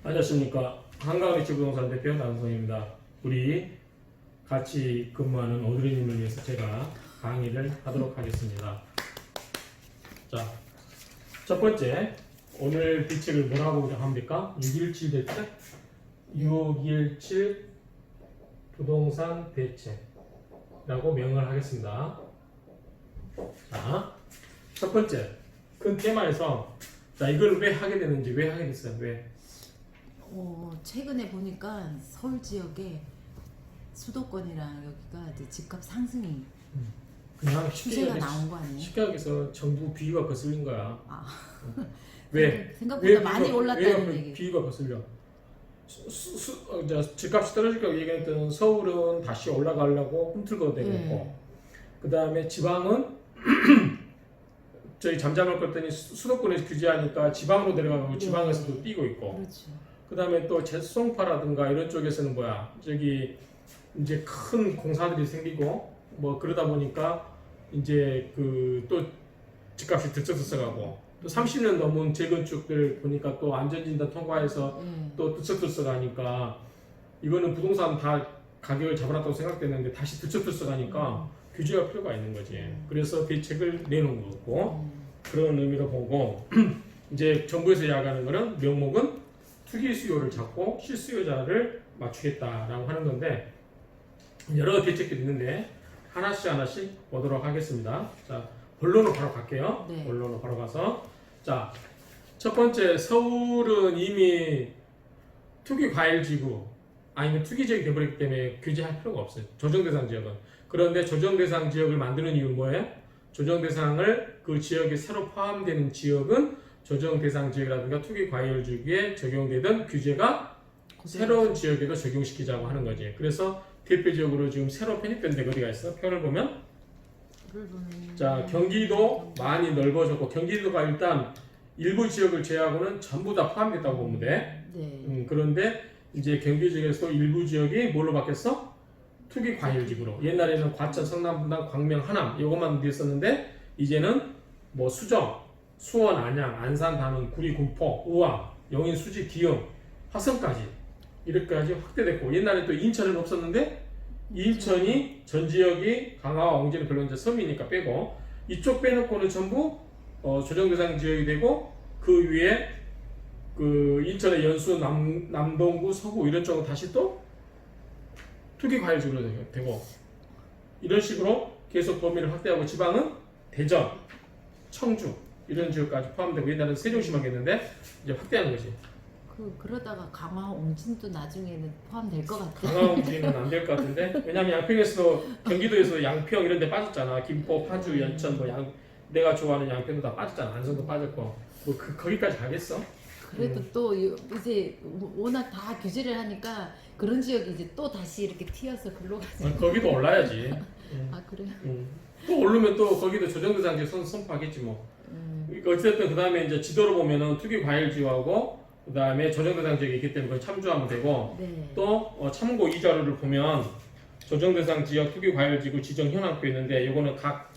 안녕하십니까. 한강리치부동산 대표 남성입니다. 우리 같이 근무하는 오드리님을 위해서 제가 강의를 하도록 하겠습니다. 자, 첫 번째, 오늘 대책을 뭐라고 합니까? 617 대책? 617 부동산 대책이라고 명을 하겠습니다. 자, 첫 번째, 큰 테마에서 자, 이걸 왜 하게 되는지, 왜 하게 됐어요? 왜? 최근에 보니까 서울 지역에 수도권이랑 여기가 이제 집값 상승이 그냥 추세가 나온 거 아니에요? 쉽게 얘기해서 정부 비위가 거슬린 거야. 아. 왜? 생각보다 많이 올랐다는 왜 얘기. 비위가 거슬려? 집값이 떨어질 거라고 얘기했던 서울은 다시 올라가려고 꿈틀거리고 있고, 그 다음에 지방은 저희 잠잠을 껐더니 수도권에서 규제하니까 지방으로 내려가고 지방에서도 뛰고 있고, 그렇죠. 그 다음에 또 제수송파라든가 이런 쪽에서는 저기 이제 큰 공사들이 생기고 뭐 그러다 보니까 이제 그 또 집값이 들썩들썩하고, 또 30년 넘은 재건축들 보니까 또 안전진단 통과해서 또 들썩들썩하니까 이거는 부동산 다 가격을 잡아놨다고 생각됐는데 다시 들썩들썩하니까 규제가 필요가 있는 거지. 그래서 대책을 내놓은 거고, 그런 의미로 보고 이제 정부에서 야기하는 거는 명목은 투기 수요를 잡고 실수요자를 맞추겠다라고 하는 건데, 여러 대책들이 있는데 하나씩 보도록 하겠습니다. 자, 본론으로 바로 갈게요. 네. 본론으로 바로 가서, 자, 첫 번째, 서울은 이미 투기 과일 지구 아니면 투기 지역이 되어버렸기 때문에 규제할 필요가 없어요. 조정 대상 지역은. 그런데 조정 대상 지역을 만드는 이유는 뭐예요? 조정 대상을 그 지역에 새로 포함되는 지역은 조정 대상 지역이라든가 투기 과열 주기에 적용되던 규제가 새로운 지역에도 적용시키자고 하는 거지. 그래서 대표적으로 지금 새로 편입된 데가 어디가 있어? 표를 보면, 자, 경기도 많이 넓어졌고, 경기도가 일단 일부 지역을 제외하고는 전부 다 포함됐다고 보면 돼. 네. 그런데 이제 경기 지역에서 일부 지역이 뭘로 바뀌었어? 투기 과열지구로. 옛날에는 과천, 성남, 분당, 광명, 하남 이것만 됐었는데 이제는 뭐 수정, 수원, 안양, 안산, 단원, 구리, 군포, 우암, 영인, 수지, 기흥, 화성까지 이렇게까지 확대됐고, 옛날에 또 인천은 없었는데 인천이 전 지역이 강화와 옹진은 별로 이제 섬이니까 빼고, 이쪽 빼놓고는 전부 조정 대상 지역이 되고, 그 위에 그 인천의 연수, 남동구, 서구 이런 쪽은 다시 또 투기 과열지구로 되고, 이런 식으로 계속 범위를 확대하고, 지방은 대전, 청주 이런 지역까지 포함되고, 옛날에는 세종시만 했는데 이제 확대하는 거지. 그러다가 강화 옹진도 나중에는 포함될 것 같아요. 강화 옹진은 안 될 것 같은데, 왜냐면 양평에서도 경기도에서 양평 이런 데 빠졌잖아. 김포, 파주, 연천 내가 좋아하는 양평도 다 빠졌잖아. 안성도 빠졌고, 뭐 거기까지 가겠어? 그래도 또 이제 워낙 다 규제를 하니까 그런 지역이 이제 또 다시 이렇게 튀어서 글로 가지. 거기도 올라야지. 아 그래요? 또 오르면 또 거기도 조정대상지 선포하겠지 뭐. 어쨌든 그 다음에 이제 지도로 보면은 투기 과일 지역하고 그 다음에 조정대상 지역이 있기 때문에 그걸 참조하면 되고, 네. 또 참고 이 자료를 보면 조정대상 지역 투기 과일 지구 지정 현황표 있는데, 이거는 각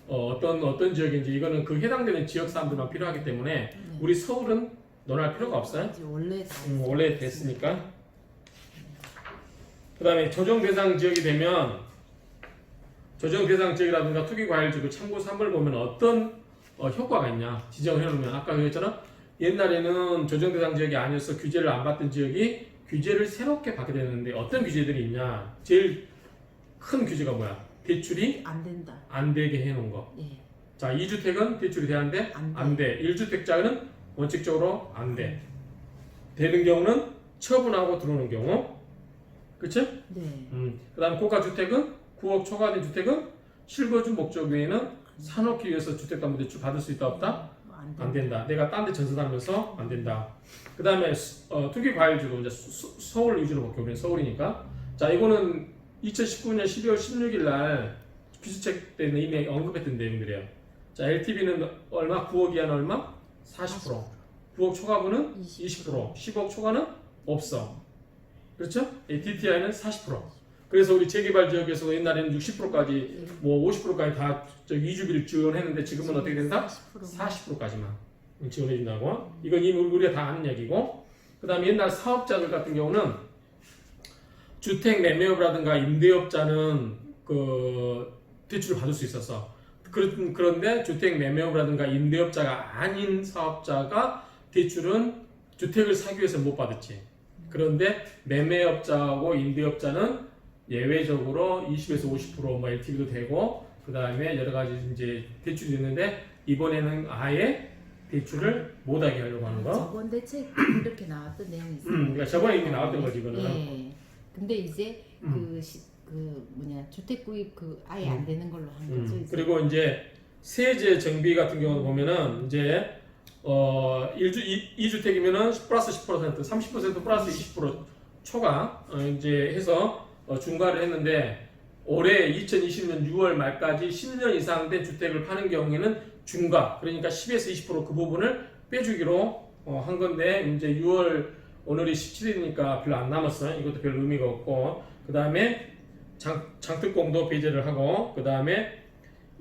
어떤 지역인지 이거는 그 해당되는 지역 사람들만 필요하기 때문에 우리 서울은 논할 필요가 없어요. 이제 원래 원래 됐으니까. 그 다음에 조정대상 지역이 되면 조정대상 지역이라든가 투기과일지구 참고 3을 보면 어떤 효과가 있냐 지정을 해놓으면, 아까 그랬잖아. 옛날에는 조정대상 지역이 아니어서 규제를 안 받던 지역이 규제를 새롭게 받게 되는데, 어떤 규제들이 있냐. 제일 큰 규제가 뭐야? 대출이 안 된다. 안 되게 해놓은 거. 예. 자, 2주택은 대출이 되는데 안 돼. 1주택자는 원칙적으로 안 돼. 되는 경우는 처분하고 들어오는 경우. 그치? 네. 그 다음 고가주택은 9억 초과된 주택은 실거주 목적 외에는 사놓기 위해서 주택담보대출 받을 수 있다 없다? 안 된다. 내가 딴 데 전세하면서 안 된다. 그 다음에 투기과일주도 이제 서울 위주로 볼게요. 우리는 서울이니까. 자, 이거는 2019년 12월 16일 날 규제책 때는 이미 언급했던 내용들이에요. 자, LTV는 얼마? 9억 이하는 얼마? 40%. 9억 초과분은 20%. 10억 초과는 없어. 그렇죠? DTI는 40%. 그래서 우리 재개발 지역에서 옛날에는 60%까지 뭐 50%까지 다 이주비를 지원했는데, 지금은 어떻게 된다? 40%까지만 지원해준다고. 이건 이미 우리가 다 아는 얘기고, 그 다음에 옛날 사업자들 같은 경우는 주택 매매업이라든가 임대업자는 그 대출을 받을 수 있었어. 그런데 주택 매매업이라든가 임대업자가 아닌 사업자가 대출은 주택을 사기 위해서 못 받았지. 그런데 매매업자하고 임대업자는 예외적으로 20에서 50% LTV도 되고 그 다음에 여러 가지 이제 대출이 있는데 이번에는 아예 대출을 못하게 하려고 하는 거. 저번 대책 이렇게 나왔던 내용이 있어요. 그러니까 저번에 이미 나왔던 거지 이거는. 예. 근데 이제 주택 구입 아예 안 되는 걸로 한 거죠. 이제. 그리고 이제 세제 정비 같은 경우도 보면은 이제 2주택이면은 플러스 10%, 30% 플러스 20% 초과 이제 해서 중과를 했는데 올해 2020년 6월 말까지 10년 이상 된 주택을 파는 경우에는 중과 그러니까 10에서 20%그 부분을 빼주기로 한 건데 이제 6월 오늘이 17일이니까 별로 안 남았어요. 이것도 별 의미가 없고 그 다음에 장특공도 배제를 하고 그 다음에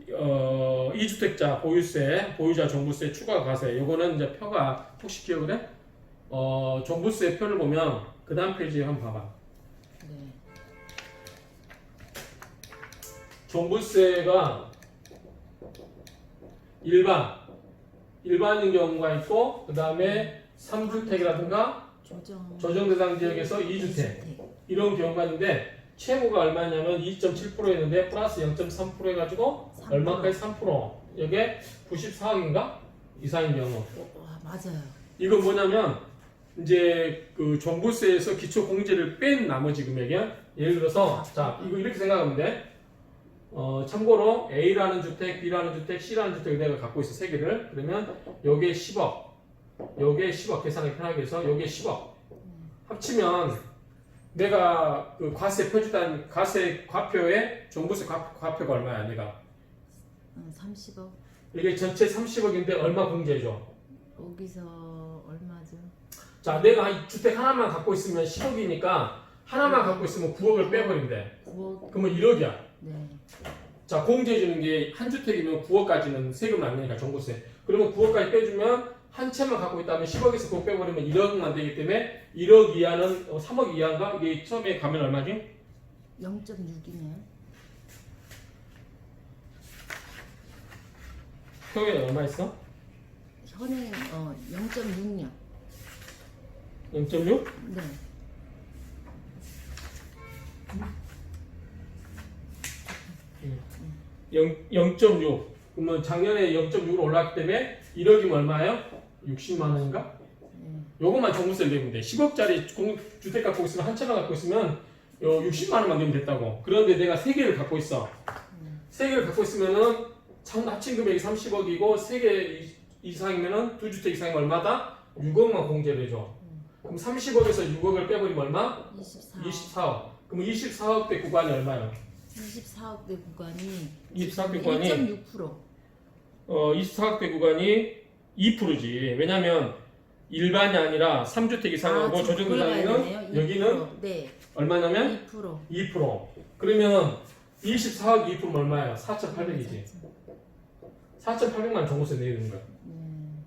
2주택자 보유세, 보유자 종부세 추가 과세 요거는 이제 표가 혹시 기억을 해? 종부세 표를 보면 그 다음 페이지에 한번 봐봐. 네. 종부세가 일반인 경우가 있고 그 다음에 3주택이라든가 조정 대상 지역에서 2주택 이런 경우가 있는데 채무가 얼마냐면 2.7%였는데 플러스 0.3% 해가지고 3%. 얼마까지 3% 이게 94억인가 이상인 경우. 와, 맞아요. 이건 뭐냐면 이제 그 종부세에서 기초 공제를 뺀 나머지 금액이야. 예를 들어서 자 이거 이렇게 생각하면 돼. 참고로 A라는 주택, B라는 주택, C라는 주택을 내가 갖고 있어 세 개를. 그러면 여기에 10억, 여기에 10억 계산하기 편하게 해서 여기에 10억 합치면 내가 그 과세 표준단 과세 과표에 종부세 과표가 얼마야 내가? 30억. 이게 전체 30억인데 얼마 공제해줘? 여기서 얼마죠? 자 내가 이 주택 하나만 갖고 있으면 10억이니까 하나만 갖고 있으면 9억을 빼버린대. 9억. 그러면 1억이야. 네. 자 공제해주는 게 한 주택이면 9억까지는 세금 안 내니까 종부세. 그러면 9억까지 빼주면 한 채만 갖고 있다면 10억에서 9억 빼버리면 1억만 되기 때문에 1억 이하는 3억 이하인가? 이게 처음에 가면 얼마지? 0.6이네요. 표에 얼마 있어? 현행 0.6요. 0.6? 네. 0.6 그러면 작년에 0.6으로 올랐기 때문에 1억이면 얼마예요? 60만 원인가? 요것만 종부세를 내면 돼. 10억짜리 주택 갖고 있으면 한 채만 갖고 있으면 60만 원만 내면 됐다고. 그런데 내가 3개를 갖고 있어. 3개를 갖고 있으면은 합친 금액이 30억이고 3개 이상이면은 2주택 이상이면 얼마다? 6억만 공제를 해줘. 그럼 30억에서 6억을 빼버리면 얼마? 24억. 그럼 24억대 구간이 얼마예요? 24억대 구간이 24억대 구간이 1.6%. 24억대 구간이 2%지. 왜냐면 일반이 아니라 3주택 이상하고 조정 대상에는 여기는 네. 얼마냐면 2%. 2%. 그러면 24억 2%면 얼마예요? 4,800이지. 4,800만 종부세 내는 거야.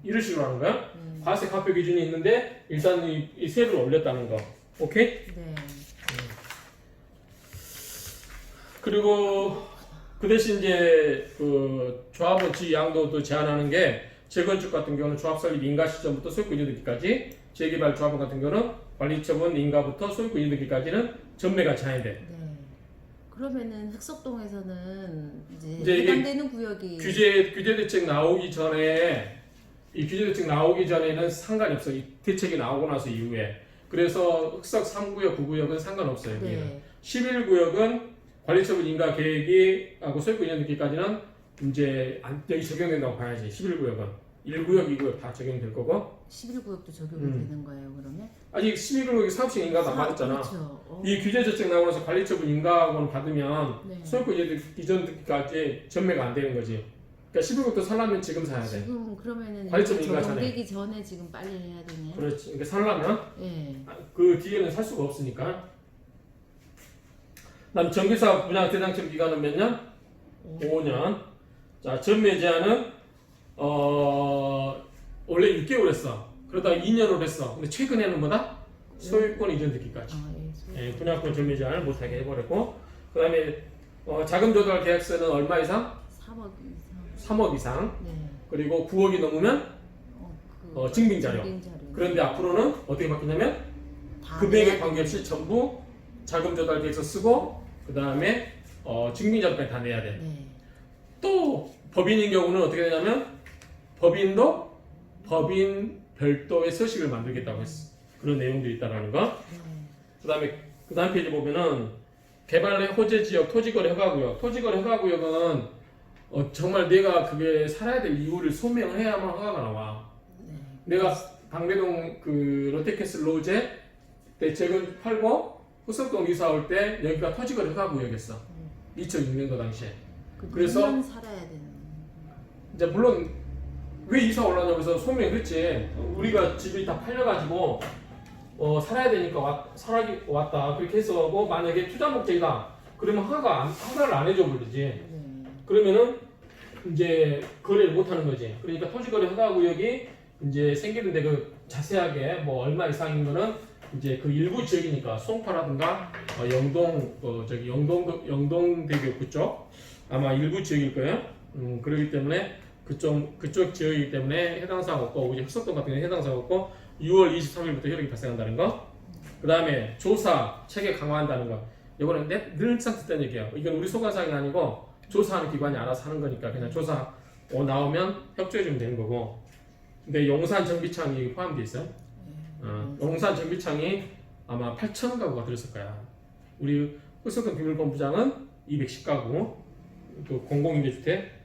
이런 식으로 하는 거야. 과세 과표 기준이 있는데 일단 이 세를 올렸다는 거. 오케이? 네. 그리고 그 대신 이제 그 조합원 지위 양도도 제한하는 게 재건축 같은 경우는 조합 설립 인가 시점부터 소유권 이전되기까지, 재개발 조합원 같은 경우는 관리처분 인가부터 소유권 이전되기까지는 전매가 제한돼. 네. 그러면은 흑석동에서는 이제 이제 이게 해당되는 구역이 규제 대책 나오기 전에 이 규제 대책 나오기 전에는 상관이 없어. 이 대책이 나오고 나서 이후에. 그래서 흑석 3구역, 9구역은 상관없어요. 네. 11구역은 관리처분 인가 계획이 하고 소유권 이전되기까지는 이제 여기 적용된다고 봐야지. 11구역은 1구역, 2구역 다 적용될 거고. 11구역도 적용이 되는 거예요, 그러면? 아직 12구역이 사업식 인가도 안 받았잖아. 그렇죠. 이 규제 대책 나오고 나서 관리처분 인가하고는 받으면 네. 소유권 이전되기까지 전매가 안 되는 거지. 그러니까 11구역도 살려면 지금 사야 돼. 지금 그러면 관리처분 인가 적용되기 전에 지금 빨리 해야 되네요. 그렇지. 그러니까 살려면 네. 그 뒤에는 살 수가 없으니까. 그다음 정비사업 분양 대상청 기간은 몇 년? 5년. 자, 전매 제한은 원래 6개월 했어. 그러다가 2년으로 했어. 근데 최근에는 뭐다? 소유권 이전 듣기까지. 아, 예, 소유권. 예, 분양권 전매제한을 못하게 해버렸고, 그 다음에 자금 조달 계약서는 얼마 이상? 3억 이상. 3억 이상. 네. 그리고 9억이 넘으면 증빙자료. 그런데 앞으로는 어떻게 바뀌냐면 금액에 관계없이 전부 자금 조달 계약서 쓰고 그 다음에 증빙자료까지 다 내야 돼. 네. 또 법인인 경우는 어떻게 되냐면 법인도 법인 별도의 서식을 만들겠다고 했어. 그런 내용들이 있다라는 거. 네. 그 다음 페이지 보면은 개발의 호재 지역 토지거래 허가구역. 토지거래 허가구역은 정말 내가 그게 살아야 될 이유를 소명해야만 허가가 나와. 네. 내가 방배동 그 롯데캐슬 로제 때 재건 팔고 후석동 이사 올 때 여기가 토지거래 허가구역이었어. 2006년도 당시에. 그래서 2년 살아야 되는. 이제 물론 왜 이사 올라냐고 해서 소명했지. 우리가 집이 다 팔려가지고 살아야 되니까 왔다 그렇게 해서 하고 만약에 투자 목적이다 그러면 허가를 안 해줘 버리지. 네. 그러면은 이제 거래를 못 하는 거지. 그러니까 토지거래 허가구역이 이제 생기는데 그 자세하게 뭐 얼마 이상인 거는 이제 그 일부 지역이니까 송파라든가 영동 영동대교 그쪽 아마 일부 지역일 거예요. 그렇기 때문에 그쪽 지역이기 때문에 해당 사항 없고 이제 흑석동 같은 경우는 해당 사항 없고 6월 23일부터 효력이 발생한다는 거. 그 다음에 조사 체계 강화한다는 거. 이거는 늘상 듣던 얘기예요. 이건 우리 소관사항이 아니고 조사하는 기관이 알아서 하는 거니까 그냥 조사 나오면 협조해주면 되는 거고. 근데 용산 정비창이 포함되어 있어요. 용산 정비창이 아마 8,000 가구가 들었을 거야. 우리 흑석동 비밀본부장은 210가구, 또 공공임대주택.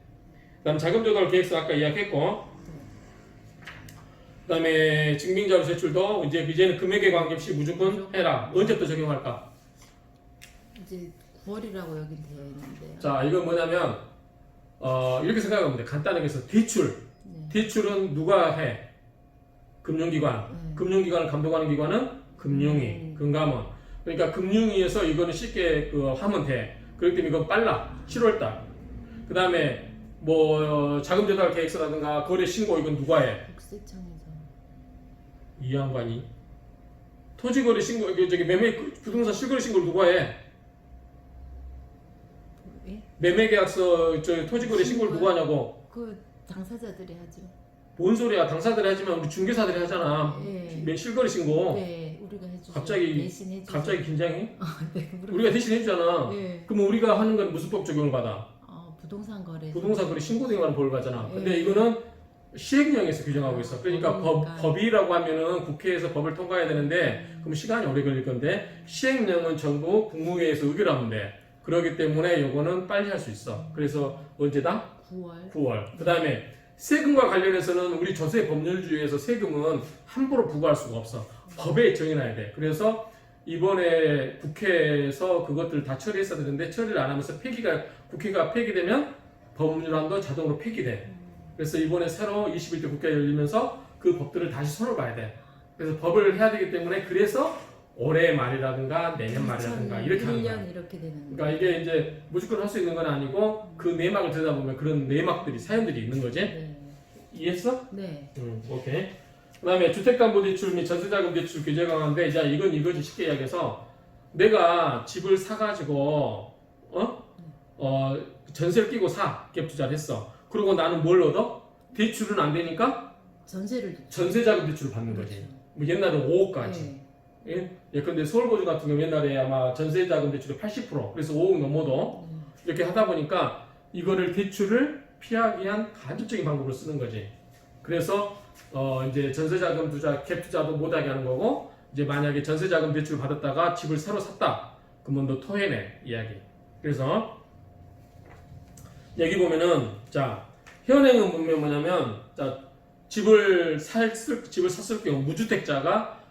그다음 자금조달 계획서 아까 이야기했고, 그다음에 증빙자료 제출도 이제는 금액에 관계없이 무조건 해라. 언제부터 적용할까? 이제 9월이라고 여기 되어 있는데요. 자, 이건 뭐냐면 이렇게 생각하면 돼. 간단하게 해서 대출. 네. 대출은 누가 해? 금융기관. 금융기관을 감독하는 기관은 금융위, 금감원. 그러니까 금융위에서 이거는 쉽게 하면 돼. 그렇기 때문에 이건 빨라. 7월달. 그 다음에 뭐 자금 조달 계획서라든가 거래 신고 이건 누가 해? 국세청에서. 이 양반이. 토지 거래 신고 매매 부동산 실거래 신고를 누가 해? 예? 매매 계약서 토지 거래 신고를 누가 하냐고. 그 당사자들이 하죠. 뭔 소리야? 당사자들이 하지만 우리 중개사들이 하잖아. 네. 실거래 신고. 네, 우리가 해주죠. 갑자기 대신 해주죠. 갑자기 긴장해? 네, 우리가 대신 해주잖아. 네. 그럼 우리가 하는 건 무슨 법 적용을 받아? 부동산 거래. 부동산 거래 신고 등에 관한 벌을 받잖아. 근데 네. 이거는 시행령에서 규정하고 있어. 그러니까 법이라고 하면은 국회에서 법을 통과해야 되는데 그럼 시간이 오래 걸릴 건데 시행령은 전부 국무회의에서 의결하면 돼. 그렇기 때문에 요거는 빨리 할 수 있어. 그래서 언제다? 9월. 그 다음에 세금과 관련해서는 우리 조세 법률주의에서 세금은 함부로 부과할 수가 없어. 법에 정해놔야 돼. 그래서 이번에 국회에서 그것들 다 처리했어야 되는데 처리를 안 하면서 국회가 폐기되면 법률안도 자동으로 폐기돼. 그래서 이번에 새로 21대 국회가 열리면서 그 법들을 다시 손을 봐야 돼. 그래서 법을 해야 되기 때문에 그래서 올해 말이라든가 내년 말이라든가 이렇게 하는 거야. 1년 이렇게 되는 그러니까 이게 이제 무조건 할 수 있는 건 아니고 그 내막을 들여다보면 그런 내막들이 사연들이 있는 거지. 네. 이해했어? 네. 오케이. 그 다음에 주택담보대출 및 전세자금대출 규제 강화인데 이제 이건 이거지. 쉽게 이야기해서 내가 집을 사가지고 전세를 끼고 갭투자를 했어. 그리고 나는 뭘 얻어? 대출은 안 되니까 전세자금 대출을 받는 거지. 뭐 옛날에 5억까지. 네. 예컨대 서울보증 같은 경우 옛날에 아마 전세자금 대출이 80% 그래서 5억 넘어도 이렇게 하다 보니까 이거를 대출을 피하기 위한 간접적인 방법을 쓰는 거지. 그래서 이제 전세자금 갭투자도 못하게 하는 거고 이제 만약에 전세자금 대출 받았다가 집을 새로 샀다 그러면 너 토해내 이야기. 그래서 여기 보면은 자 현행은 보면 뭐냐면 자 집을 샀을 경우 무주택자가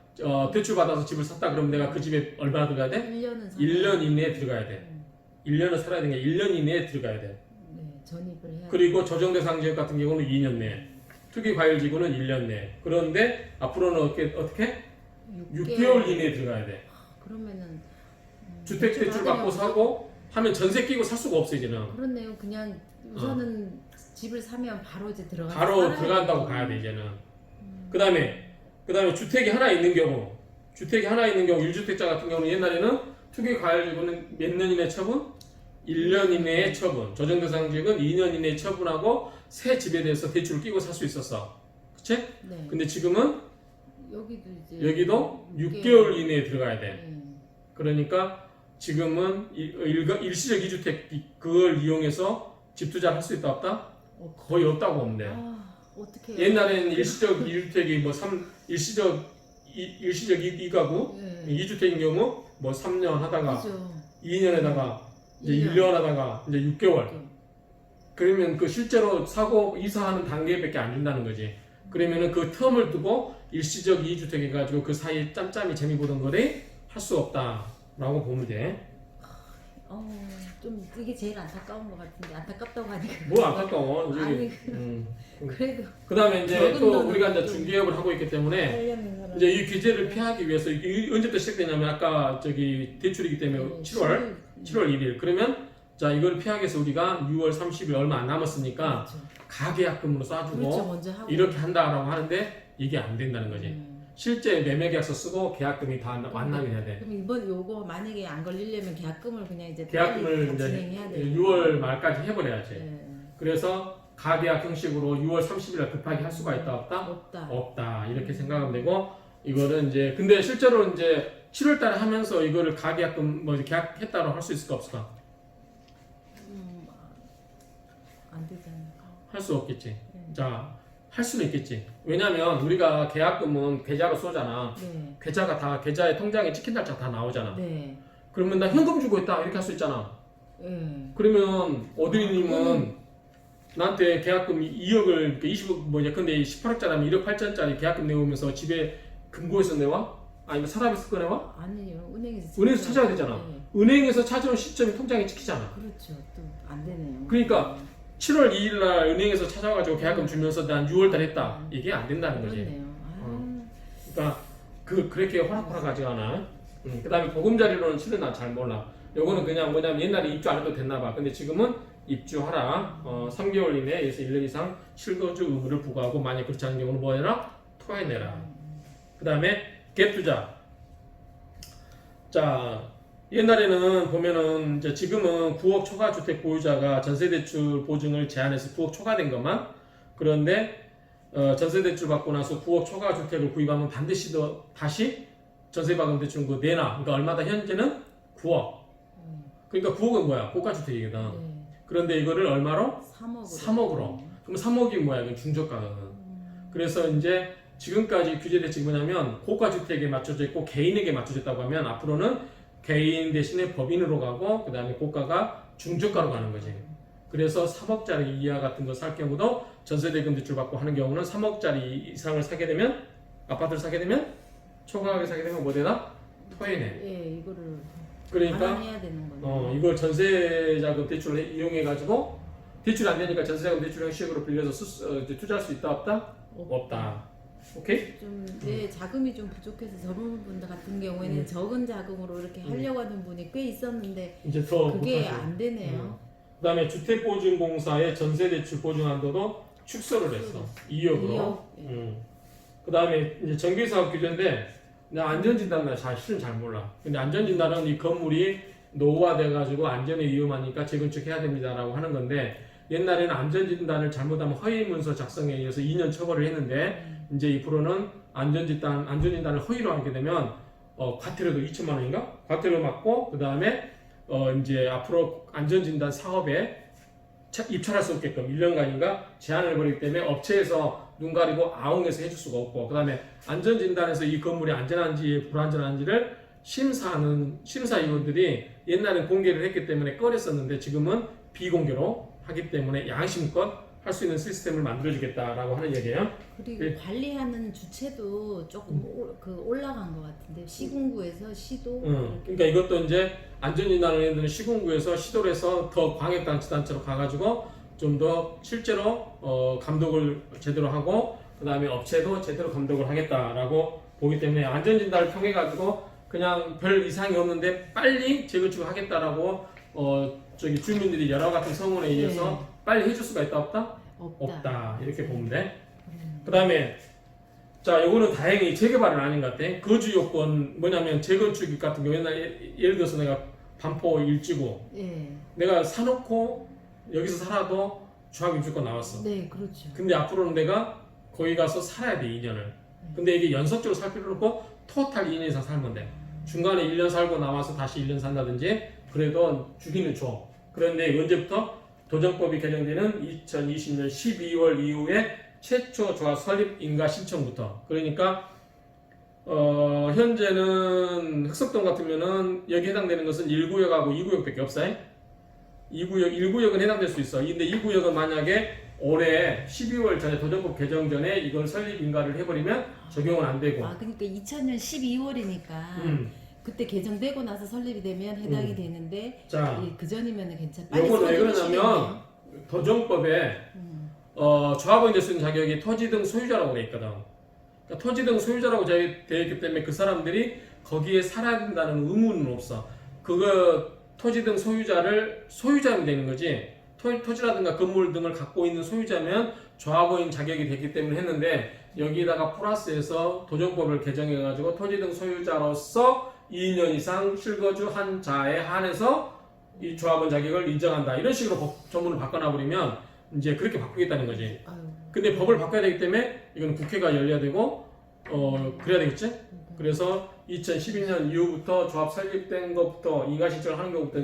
대출 받아서 집을 샀다 그러면 내가 그 집에 얼마나 들어가야 돼? 1년 이내에 들어가야 돼. 1년을 살아야 되니까 1년 이내에 들어가야 돼. 네, 전입을 해야 그리고 조정대상 지역 같은 경우는 2년 내에, 투기과열지구는 1년 내에. 그런데 앞으로는 어떻게? 6개월 이내에 들어가야 돼. 그러면은 주택대출 받고 사고 하면 전세 끼고 살 수가 없어 이제는. 그렇네요. 그냥 우선은 집을 사면 바로 이제 바로 들어간다고 봐야 돼 이제는. 그 다음에 그다음에 주택이 하나 있는 경우, 1주택자 같은 경우는 옛날에는 투기 과열지구는 몇 년 이내 처분? 1년 이내에 처분. 조정 대상 지역은 2년 이내에 처분하고 새 집에 대해서 대출을 끼고 살 수 있었어. 그치? 네. 근데 지금은 여기도 6개월 이내에 들어가야 돼. 네. 그러니까 지금은 일시적 2주택 그걸 이용해서 집 투자를 할 수 있다 없다? 거의 없다고 보면 돼. 어떻게 옛날에는 일시적 2주택이 뭐 일시적 2가구 네. 2주택인 경우 뭐 3년 하다가 그죠. 2년에다가 이제 1년. 1년 하다가 이제 6개월. 그러면 그 실제로 사고 이사하는 단계밖에 안 준다는 거지. 그러면은 그 텀을 두고 일시적 2주택 해가지고 그 사이에 짬짬이 재미 보던 거를 할 수 없다라고 보면 돼. 좀 이게 제일 안타까운 것 같은데 안타깝다고 하니까. 뭐 안타까워. 아니 그래도 그다음에 이제 적은 또 돈은 우리가 이제 좀 중개업을 하고 있기 때문에 하려는 사람. 이제 이 규제를 피하기 위해서 이게 언제부터 시작되냐면 아까 저기 대출이기 때문에 7월 1일 그러면 자 이걸 피하기 위해서 우리가 6월 30일 얼마 안 남았으니까 그렇죠. 가계약금으로 쏴주고 그렇죠, 먼저 하고. 이렇게 한다라고 하는데 이게 안 된다는 거지. 실제 매매계약서 쓰고 계약금이 다 완납이 돼야 돼. 그럼 이번 요거 만약에 안 걸리려면 계약금을 그냥 이제 계약금을 빨리 다 이제 진행해야 돼. 6월 말까지 해버려야지. 네. 그래서 가계약 형식으로 6월 30일에 급하게 할 수가 있다 없다? 없다. 없다 이렇게 생각하면 되고 이거는 이제 근데 실제로 이제 7월달에 하면서 이거를 가계약금 뭐 계약했다고 할 수 있을까 없을까? 안 되잖아요. 할 수 없겠지. 자, 할 수는 있겠지. 왜냐면 우리가 계약금은 계좌로 쏘잖아. 네. 계좌가 다 계좌에 통장에 찍힌 날짜 다 나오잖아. 네. 그러면 나 현금 주고 있다 이렇게 할 수 있잖아. 네. 그러면 어드리님은 나한테 계약금 2억을 20억 뭐 예컨대 18억짜리면 1억 8천짜리 계약금 내오면서 집에 금고에서 내와? 아니면 사람에서 꺼내와? 아니요. 은행에서 은행에서 찾아야 되잖아. 네. 은행에서 찾아온 시점이 통장에 찍히잖아. 그렇죠. 또 안 되네요. 그러니까 7월 2일 날 은행에서 찾아와가지고 계약금 주면서 난 6월 달 했다. 이게 안 된다는 거지. 그렇네요. 그러니까 그렇게 호락호락하지 않아. 그다음에 보금자리로는 실은 난 잘 몰라. 요거는 그냥 뭐냐면 옛날에 입주 안 해도 됐나 봐. 근데 지금은 입주하라. 3개월 이내에서 1년 이상 실거주 의무를 부과하고 만약 그렇지 않은 경우는 뭐 해라? 토해내라. 그다음에 갭 투자. 자, 옛날에는 보면은 이제 지금은 9억 초과 주택 보유자가 전세대출 보증을 제한해서 9억 초과된 것만. 그런데 전세대출 받고 나서 9억 초과 주택을 구입하면 반드시 다시 전세받은 대출 그 내놔. 그러니까 얼마다 현재는 9억. 그러니까 9억은 뭐야? 고가주택이거든. 네. 그런데 이거를 얼마로? 3억으로. 3억으로. 그럼 3억이 뭐야? 이건 중저가거든. 그래서 이제 지금까지 규제대책이 뭐냐면 고가주택에 맞춰져 있고 개인에게 맞춰졌다고 하면 앞으로는 개인 대신에 법인으로 가고 그 다음에 고가가 중저가로 가는 거지. 그래서 3억짜리 이하 같은 거 살 경우도 전세대금 대출 받고 하는 경우는 3억짜리 이상을 사게 되면 아파트를 사게 되면 초과하게 사게 되면 뭐 되나? 토해내. 예, 이거를 그러니까 해야 되는 거네. 이걸 전세자금 대출을 이용해 가지고 대출 안 되니까 전세자금 대출 형식으로 빌려서 이제 투자할 수 있다 없다? 없다. 오케이? 좀 자금이 좀 부족해서 젊은 분들 같은 경우에는 적은 자금으로 이렇게 하려고 하는 분이 꽤 있었는데 이제 더 그게 못하죠. 안 되네요. 그다음에 주택보증공사의 전세대출 보증 한도도 축소를 했어. 2억으로. 2억. 그다음에 이제 정비사업 규제인데 나 안전진단은 실은 잘 몰라. 근데 안전진단은 이 건물이 노후화돼 가지고 안전에 위험하니까 재건축해야 됩니다라고 하는 건데 옛날에는 안전진단을 잘못하면 허위 문서 작성에 의해서 2년 처벌을 했는데 이제 이 프로는 안전진단을 허위로 하게 되면 과태료도 2천만 원인가? 과태료 맞고 그다음에 이제 앞으로 안전진단 사업에 입찰할 수 없게끔 1년간인가 제한을 해버리기 때문에 업체에서 눈 가리고 아웅해서 해줄 수가 없고 그 다음에 안전진단에서 이 건물이 안전한지 불안전한지를 심사하는 심사위원들이 옛날엔 공개를 했기 때문에 꺼냈었는데 지금은 비공개로 하기 때문에 양심껏 할 수 있는 시스템을 만들어주겠다라고 하는 얘기예요. 그리고 관리하는 주체도 조금 올라간 것 같은데 시군구에서 시도 그러니까 이것도 이제 안전진단을 해야 되는 시군구에서 시도를 해서 더 광역단체로 가가지고 좀 더 실제로 감독을 제대로 하고 그 다음에 업체도 제대로 감독을 하겠다라고 보기 때문에 안전진단을 통해 가지고 그냥 별 이상이 없는데 빨리 재건축을 하겠다라고 저기 주민들이 여러 같은 성원에 의해서 빨리 해줄 수가 있다 없다? 없다. 이렇게 보면 돼. 그 다음에 자, 요거는 다행히 재개발은 아닌 것 같아. 거주 요건 뭐냐면 재건축 같은 경우 예를 들어서 내가 반포 일지구 예. 내가 사놓고 여기서 살아도 주합 입주권 나왔어. 네, 그렇죠. 근데 앞으로는 내가 거기 가서 살아야 돼 2년을. 근데 이게 연속적으로 살 필요는 없고 토탈 2년 이상 살면 돼. 중간에 1년 살고 나와서 다시 1년 산다든지 그래도 주기는 줘. 그런데 언제부터? 도정법이 개정되는 2020년 12월 이후에 최초 조합 설립 인가 신청부터. 그러니까 현재는 흑석동 같으면은 여기 해당되는 것은 1구역하고 2구역밖에 없어요. 1구역은 해당될 수 있어. 근데 2구역은 만약에 올해 12월 전에 도정법 개정 전에 이걸 설립 인가를 해버리면 적용은 안 되고. 아, 그러니까 2000년 12월이니까 그때 개정되고 나서 설립이 되면 해당이 되는데 자, 그 전이면은 괜찮. 빨리 요건 왜 설립하시겠네요. 그러냐면 도정법에 조합원이 될 수 있는 자격이 토지 등 소유자라고 돼 있거든. 그러니까 토지 등 소유자라고 되어 있기 때문에 그 사람들이 거기에 살아야 된다는 의무는 없어. 그거 토지 등 소유자면 되는 거지. 토지라든가 건물 등을 갖고 있는 소유자면 조합원인 자격이 되기 때문에 했는데 여기다가 플러스해서 도정법을 개정해가지고 토지 등 소유자로서 2년 이상 실거주 한 자에 한해서 이 조합원 자격을 인정한다. 이런 식으로 전문을 바꿔놔버리면 이제 그렇게 바꾸겠다는 거지. 아유, 근데 법을 바꿔야 되기 때문에 이건 국회가 열려야 되고 그래야 되겠지? 그래서 2012년 이후부터 조합 설립된 것부터 인가 신청을 하는 것부터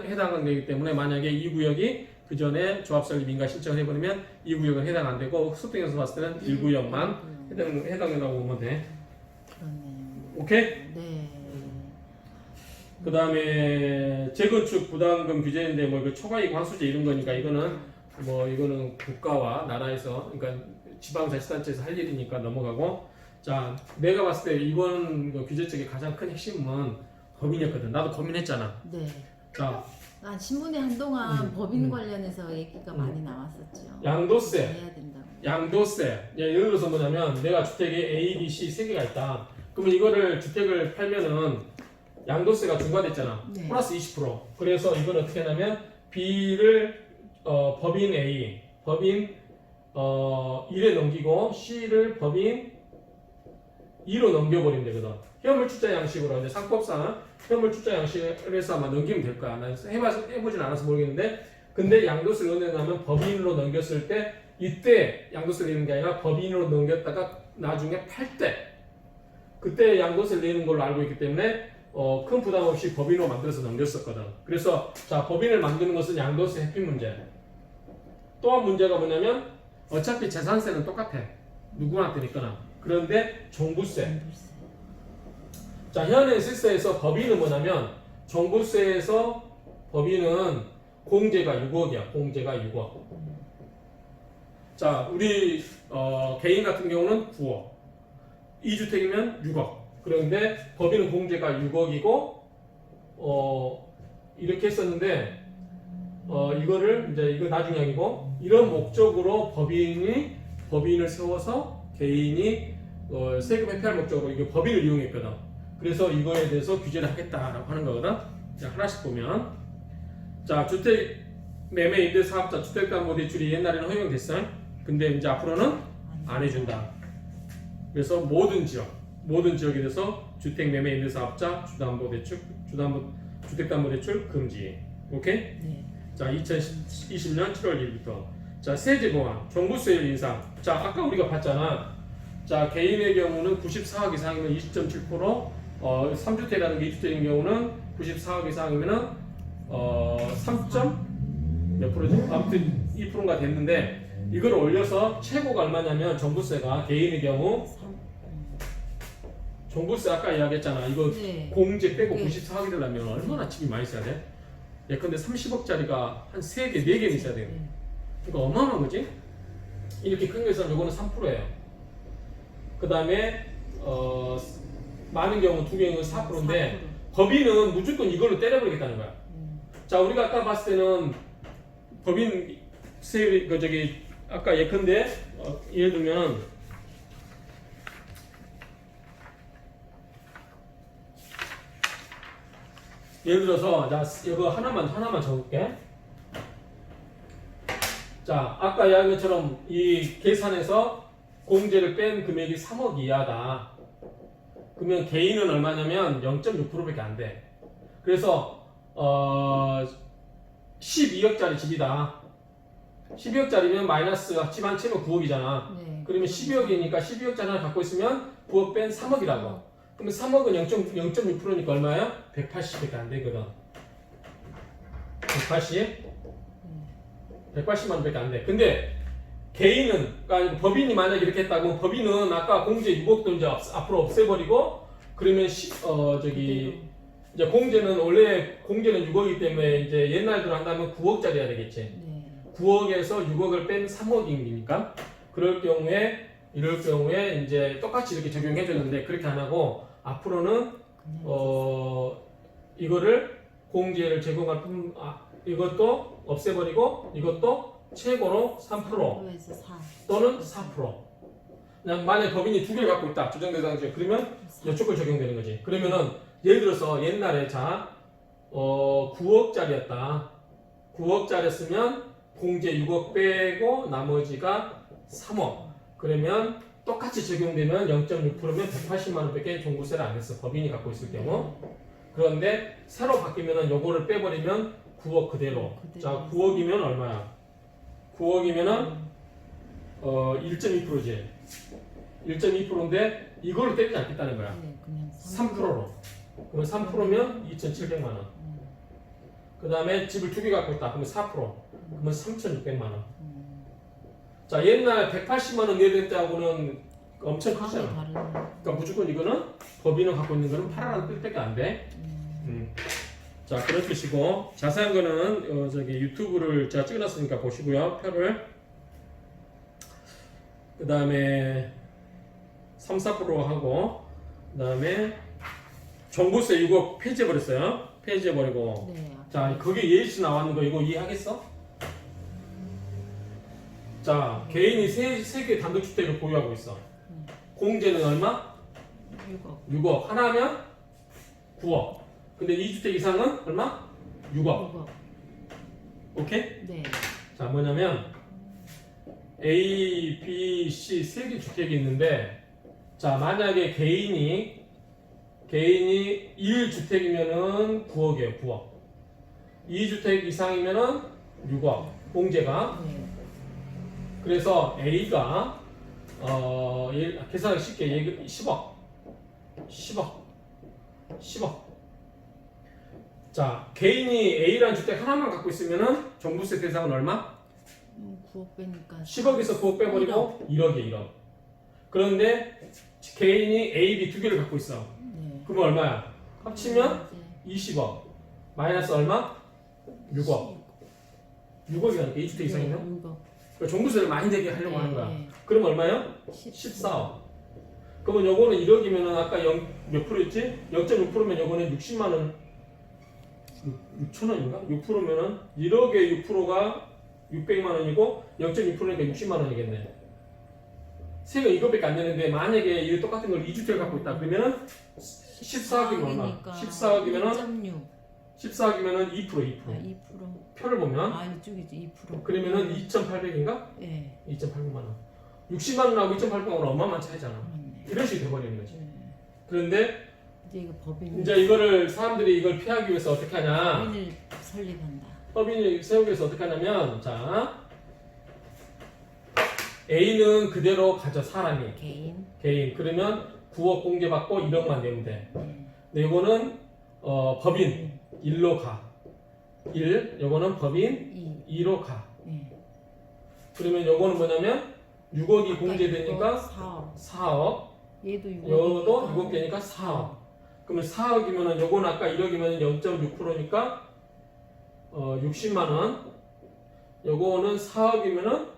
해당은 되기 때문에 만약에 이 구역이 그 전에 조합 설립 인가 신청을 해버리면 이 구역은 해당 안 되고 흑석동에서 봤을 때는 1구역만 해당된다고 보면 돼. 그렇네요. 오케이? 네. 그 다음에 재건축 부담금 규제인데 뭐 이거 초과이익 환수제 이런 거니까 이거는 국가와 나라에서 그러니까 지방자치단체에서 할 일이니까 넘어가고. 자, 내가 봤을 때 이번 규제 쪽의 가장 큰 핵심은 법인이었거든. 나도 고민했잖아. 네. 자, 신문에 한동안 법인 관련해서 얘기가 많이 나왔었죠. 양도세. 해야 된다고. 양도세. 예를 들어서 뭐냐면 내가 주택이 A, B, C 세 개가 있다. 그러면 이거를 주택을 팔면은 양도세가 중과됐잖아. 네. 플러스 20%. 그래서 이걸 어떻게 하냐면 B를 법인 A, 법인 1에 넘기고 C를 법인 2로 넘겨버리면 되거든. 현물 출자 양식으로 이제 상법상 현물 출자 양식을 해서 아마 넘기면 될 거야. 난 해보진 않아서 모르겠는데, 근데 양도세를 언제 내면 법인으로 넘겼을 때 이때 양도세를 내는 게 아니라 법인으로 넘겼다가 나중에 팔 때 그때 양도세를 내는 걸로 알고 있기 때문에 큰 부담 없이 법인으로 만들어서 넘겼었거든. 그래서 자, 법인을 만드는 것은 양도세 회피 문제. 또 한 문제가 뭐냐면 어차피 재산세는 똑같아. 누구한테 있거나. 그런데 종부세. 자, 현행 실세에서 법인은 뭐냐면 종부세에서 법인은 공제가 6억이야. 공제가 6억. 자, 우리 개인 같은 경우는 9억. 2주택이면 6억. 그런데 법인은 공제가 6억이고 이렇게 했었는데 이거를 이제 이거 나중에 아니고 이런 목적으로 법인을 세워서 개인이 세금 회피할 목적으로 이거 법인을 이용했거든. 그래서 이거에 대해서 규제를 하겠다라고 하는 거거든. 자, 하나씩 보면 자, 주택 매매 임대 사업자 주택담보대출이 옛날에는 허용됐어요. 근데 이제 앞으로는 안 해준다. 그래서 모든 지역에 대해서 주택 매매 임대 사업자 주택담보대출 금지. 오케이? 네. 자, 2020년 7월 1일부터. 자, 세제 보완, 종부세율 인상. 자, 아까 우리가 봤잖아. 자, 개인의 경우는 94억 이상이면 20.7%, 3주택이라는 게 2주택인 경우는 94억 이상이면은 3몇 프로지? 아무튼 2%가 됐는데 이걸 올려서 최고가 얼마냐면 종부세가 개인의 경우 종부세 아까 이야기했잖아. 이거 네. 공제 빼고 네. 94억이 되려면 얼마나 집이 많이 있어야 돼? 예컨대 30억짜리가 한 3개, 4개 있어야 돼요. 그러니까 어마어마한 거지? 이렇게 큰 거에서는 이거는 3%예요. 그 다음에 많은 경우 2개는 4%인데 법인은 무조건 이걸로 때려버리겠다는 거야. 자, 우리가 아까 봤을 때는 법인 세율이 아까 예컨대 예를 들면 예를 들어서 자, 이거 하나만 적을게. 자, 아까 이야기한 것처럼 이 계산에서 공제를 뺀 금액이 3억 이하다. 그러면 개인은 얼마냐면 0.6%밖에 안 돼. 그래서 12억짜리 집이다. 12억짜리면 마이너스가 집 한 채면 9억이잖아. 네. 그러면 12억이니까 12억짜리 하나 갖고 있으면 9억 뺀 3억이라고. 그러면 3억은 0.6%니까 얼마야? 180밖에 안 되거든. 180만 원밖에 안 돼. 근데 개인은, 그러니까 법인이 만약 이렇게 했다고, 법인은 아까 공제 6억도 이제 앞으로 없애버리고, 그러면 이제 공제는 원래 공제는 6억이기 때문에 이제 옛날대로 한다면 9억짜리 해야 되겠지. 네. 9억에서 6억을 뺀 3억이니까 이럴 경우에 이제 똑같이 이렇게 적용해 줬는데 그렇게 안 하고 앞으로는 이거를 공제를 제공할 뿐 이것도 없애버리고 이것도 최고로 3% 에서 4. 또는 4%. 그냥 만약 법인이 두 개를 갖고 있다 조정 대상 중에 그러면 이쪽을 적용되는 거지. 그러면은 예를 들어서 옛날에 9억짜리였다. 9억짜리였으면 공제 6억 빼고 나머지가 3억. 그러면 똑같이 적용되면 0.6%면 180만 원밖에 종부세를 안 했어. 법인이 갖고 있을 경우. 그런데 새로 바뀌면은 요거를 빼버리면 9억 그대로. 자, 9억이면 얼마야? 9억이면은 1.2%지. 1.2%인데 이걸로 때리지 않겠다는 거야. 네, 그냥 3%로. 그럼 3%면 2,700만 원. 그 다음에 집을 두 개 갖고 있다. 그러면 4%. 그러면 3,600만 원. 자, 옛날 180만 원 내야 될 때하고는 엄청 크잖아. 그러니까 무조건 이거는 법인을 갖고 있는 거는 8원 뜰 안 돼. 자, 그런 뜻이고 자세한 거는 유튜브를 제가 찍어놨으니까 보시고요. 표를. 그 다음에 3, 4% 하고 그 다음에 종부세 6억 폐지해버렸어요. 폐지해버리고. 네. 자, 거기에 예시 나왔는 거 이거 이해하겠어? 자, 개인이 세 개 단독주택을 보유하고 있어. 공제는 얼마? 6억. 6억. 하나면 9억. 근데 2주택 이상은 얼마? 6억. 오케이? 네. 자, 뭐냐면 A, B, C 세 개 주택이 있는데 자, 만약에 개인이 1주택이면은 9억이에요. 9억. 2주택 이상이면은 6억. 공제가. 네. 그래서 A가 계산하기 쉽게 10억. 자, 개인이 A라는 주택 하나만 갖고 있으면은 종부세 대상은 얼마? 9억 빼니까 10억에서 9억 빼버리고 1억이에요. 1억. 그런데 개인이 A, B 두 개를 갖고 있어. 네. 그러면 얼마야? 합치면 20억. 마이너스 얼마? 6억. 6억이라니까 2주택 이상이면? 6억. 그러니까 종부세를 많이 내게 하려고 하는 거야. 네. 그럼 얼마요? 14억. 그러면 요거는 1억이면은 아까 몇 프로였지? 0.6%면 요거는 60만 원 6천 원인가? 6%면은 1억에 6%가 600만 원이고 0.6%니까 60만 원이겠네. 세가 이거밖에 안 되는데 만약에 이 똑같은 걸 2주택을 갖고 있다 그러면은 14억이면 얼마? 14억이면은 2%. 2%. 표를 보면 이쪽이지 2%. 그러면은 2,800인가? 네. 2,800만 원. 60만 원하고 2,800만 원은 어마어마한 차이잖아. 이런 식이 돼버리는 거지. 네. 그런데 이제 이거 법인. 이제 이거를 사람들이 이걸 피하기 위해서 어떻게 하냐? 법인을 설립한다. 법인을 세우기 위해서 어떻게 하냐면 자 A는 그대로 가져 사람이 개인 그러면 9억 공제받고 1억만 내면 돼. 네. 근데 이거는 법인 1로 가. 1 요거는 법인 2로 가. 네. 그러면 요거는 뭐냐면 6억이 공제되니까 4억. 4억. 얘도 6억. 요도 6억 되니까 4억. 그러면 4억이면은 요건 아까 1억이면 0.6%니까 60만 원. 요거는 4억이면은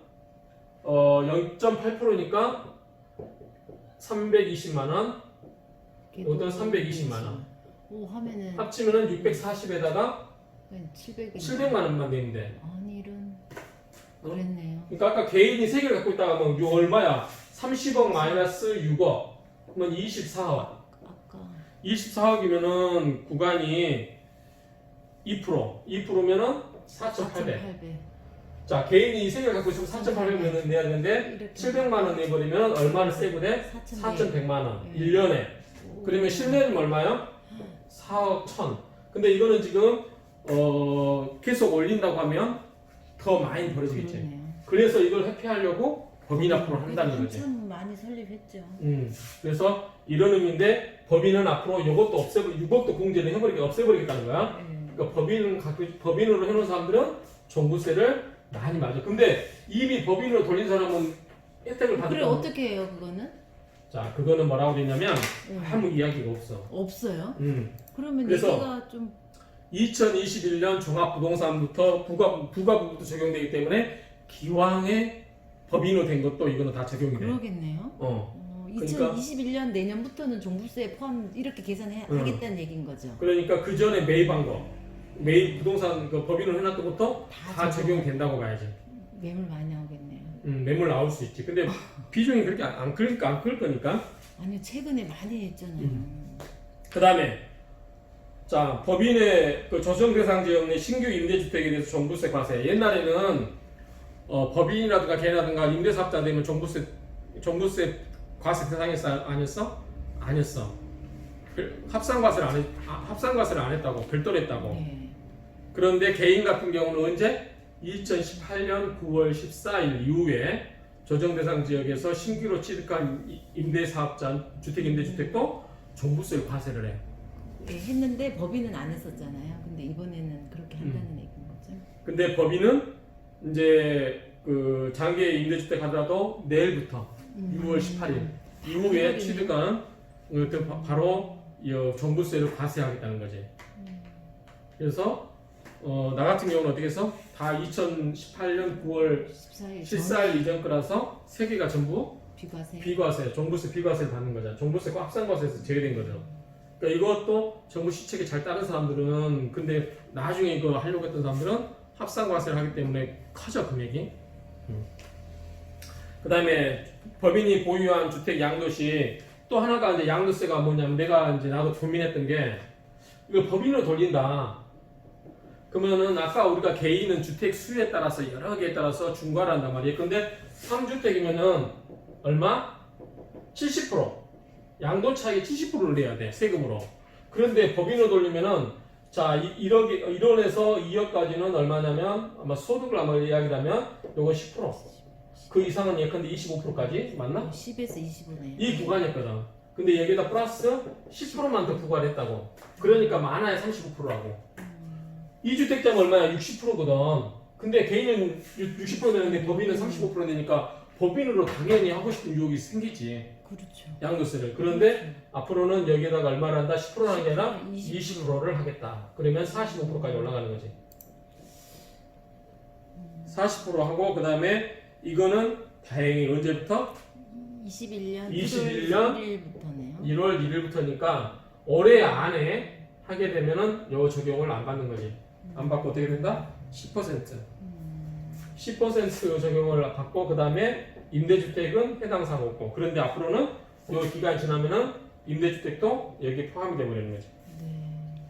0.8%니까 320만 원. 요것도 320만 원. 오 하면은 합치면은 640에다가 700만 원만 내면 돼. 아니 이런 그랬네요. 그러니까 아까 개인이 3개를 갖고 있다가 뭐 요 얼마야? 30억 마이너스 6억. 그러면 24억. 아까 24억이면은 구간이 2%. 2%면은 4,800. 자, 개인이 이 세 개를 갖고 있으면 4,800만 내야 되는데 이렇게. 700만 원 내버리면 얼마를 세이브 돼? 4,100만 원. 네. 1년에. 오. 그러면 실내는 얼마요? 4억 1천. 근데 이거는 지금 계속 올린다고 하면 더 많이 벌어지겠지. 그러네요. 그래서 이걸 회피하려고 법인 앞으로 한다는 거지. 한참 많이 설립했죠. 그래서 이런 의미인데 법인은 앞으로 이것도 없애고 이것도 공제를 없애버리겠다는 거야. 네. 그러니까 법인으로 해놓은 사람들은 종부세를 많이 맞아. 근데 이미 법인으로 돌린 사람은 혜택을 받는 그래 거야. 어떻게 해요 그거는? 자, 그거는 뭐라고 되냐면 네. 아무 이야기가 없어. 없어요? 음. 그러면 그래서 얘기가 좀 2021년 종합부동산부터 부가부부도 적용되기 때문에 기왕에 법인으로 된 것도 이거는 다 적용이 돼. 그러겠네요. 그러니까- 2021년 내년부터는 종부세 포함 이렇게 계산하겠다는 얘기인 거죠. 그러니까 그 전에 매입 방법, 매입 부동산 그 법인으로 해놨던 것도 다 적용된다고 봐야지. 매물 많이 나오겠네요. 매물 나올 수 있지. 근데 비중이 그렇게 안 클 거니까. 아니요 최근에 많이 했잖아요. 그 다음에 자 법인의 그 조정 대상 지역의 신규 임대주택에 대해서 종부세 과세. 옛날에는 법인이라든가 개라든가 임대사업자 되면 종부세 과세 대상이었어 아니었어? 아니었어. 합산과세를 안 했다고 별도로 했다고. 네. 그런데 개인 같은 경우는 언제? 2018년 9월 14일 이후에 조정 대상 지역에서 신규로 취득한 임대사업자 주택임대주택도 종부세를 과세를 해. 네, 했는데 법인은 안 했었잖아요. 근데 이번에는 그렇게 한다는 얘기인 거죠. 근데 법인은 이제 그 장기 임대주택 하더라도 내일부터 6월 18일 이후에 취득한 바로 이 종부세를 과세하겠다는 거지. 그래서 나 같은 경우는 어떻게 해서 다 2018년 9월 14일 이전 거라서 세 개가 전부 비과세. 종부세 비과세를 받는 거잖아. 종부세가 합산과세에서 제외된 거죠. 그러니까 이것도 정부 시책에 잘 따른 사람들은 근데 나중에 이거 하려고 했던 사람들은 합산과세를 하기 때문에 커져 금액이. 그 다음에 법인이 보유한 주택 양도시 또 하나가 이제 양도세가 뭐냐면 내가 이제 나도 고민했던 게 이거 법인으로 돌린다. 그러면은 아까 우리가 개인은 주택 수에 따라서 여러 개에 따라서 중과를 한단 말이에요. 근데 3주택이면은 얼마? 70%. 양도 차익 70%를 내야 돼. 세금으로. 그런데 법인으로 돌리면은 자 1원에서 2억까지는 얼마냐면 아마 소득을 아마 이야기하면 요거 10%. 그 이상은 예컨대 25%까지 맞나? 10에서 25네요. 이 구간이었거든. 근데 여기다 플러스 10%만 더 부과를 했다고. 그러니까 많아야 35%라고. 2주택자면 얼마야? 60%거든. 근데 개인은 60% 되는데 법인은 35% 되니까 법인으로 당연히 하고 싶은 유혹이 생기지. 그렇죠. 양도세를. 그런데 앞으로는 여기에다가 얼마를 한다? 10%는 하는 게 아니라 20%를 하겠다. 그러면 45%까지 올라가는 거지. 40% 하고 그 다음에 이거는 다행히 언제부터? 21년 21년 1일부터네요. 1월 1일부터니까 올해 안에 하게 되면은 요 적용을 안 받는 거지. 안 받고 어떻게 된다? 10%. 10% 적용을 받고 그 다음에 임대주택은 해당 사항 없고. 그런데 앞으로는 요 기간 지나면은 임대주택도 여기 포함이 되버리는 거지. 네.